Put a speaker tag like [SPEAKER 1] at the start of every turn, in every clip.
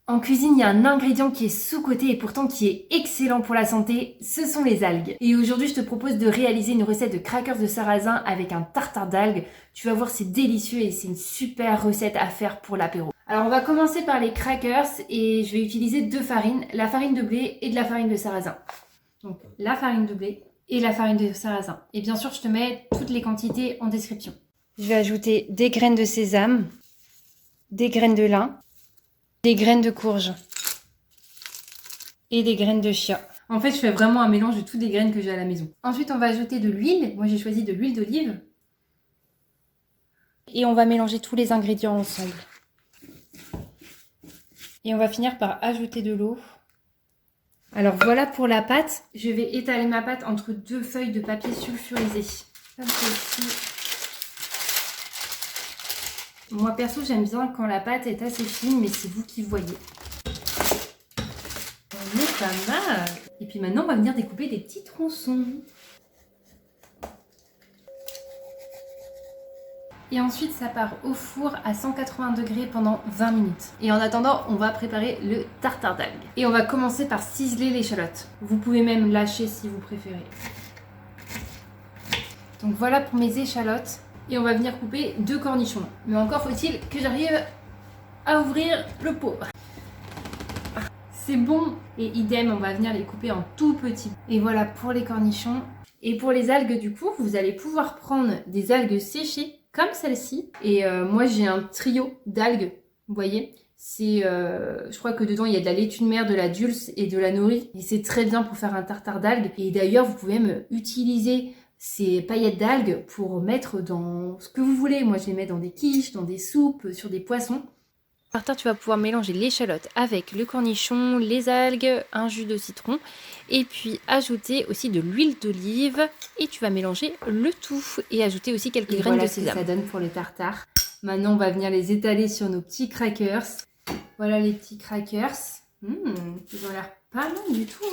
[SPEAKER 1] En cuisine, il y a un ingrédient qui est sous-coté et pourtant qui est excellent pour la santé, ce sont les algues. Et aujourd'hui, je te propose de réaliser une recette de crackers de sarrasin avec un tartare d'algues. Tu vas voir, c'est délicieux et c'est une super recette à faire pour l'apéro. Alors on va commencer par les crackers et je vais utiliser deux farines, la farine de blé et de la farine de sarrasin. Donc la farine de blé et la farine de sarrasin. Et bien sûr, je te mets toutes les quantités en description. Je vais ajouter des graines de sésame, des graines de lin, des graines de courge et des graines de chia. En fait, je fais vraiment un mélange de toutes les graines que j'ai à la maison. Ensuite, on va ajouter de l'huile. Moi, j'ai choisi de l'huile d'olive. Et on va mélanger tous les ingrédients ensemble. Et on va finir par ajouter de l'eau. Alors voilà pour la pâte. Je vais étaler ma pâte entre deux feuilles de papier sulfurisé. Comme ceci. Moi perso, j'aime bien quand la pâte est assez fine, mais c'est vous qui voyez. On est pas mal. Et puis maintenant, on va venir découper des petits tronçons. Et ensuite, ça part au four à 180 degrés pendant 20 minutes. Et en attendant, on va préparer le tartare d'algues. Et on va commencer par ciseler l'échalote. Vous pouvez même lâcher si vous préférez. Donc voilà pour mes échalotes. Et on va venir couper deux cornichons. Mais encore faut-il que j'arrive à ouvrir le pot. C'est bon. Et idem, on va venir les couper en tout petits. Et voilà pour les cornichons. Et pour les algues, du coup, vous allez pouvoir prendre des algues séchées comme celle-ci. Et moi, j'ai un trio d'algues, vous voyez. Je crois que dedans, il y a de la laitue de mer, de la dulse et de la nori. Et c'est très bien pour faire un tartare d'algues. Et d'ailleurs, vous pouvez même utiliser ces paillettes d'algues pour mettre dans ce que vous voulez. Moi, je les mets dans des quiches, dans des soupes, sur des poissons. Tartare, tu vas pouvoir mélanger l'échalote avec le cornichon, les algues, un jus de citron et puis ajouter aussi de l'huile d'olive et tu vas mélanger le tout et ajouter aussi quelques graines de sésame. Voilà ce que ça donne pour le tartare. Maintenant, on va venir les étaler sur nos petits crackers. Voilà les petits crackers. Ils ont l'air pas mal du tout.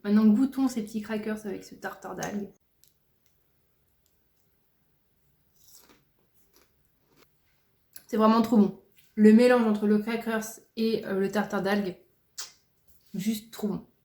[SPEAKER 1] Maintenant, goûtons ces petits crackers avec ce tartare d'algues. C'est vraiment trop bon. Le mélange entre le crackers et le tartare d'algues, juste trop bon.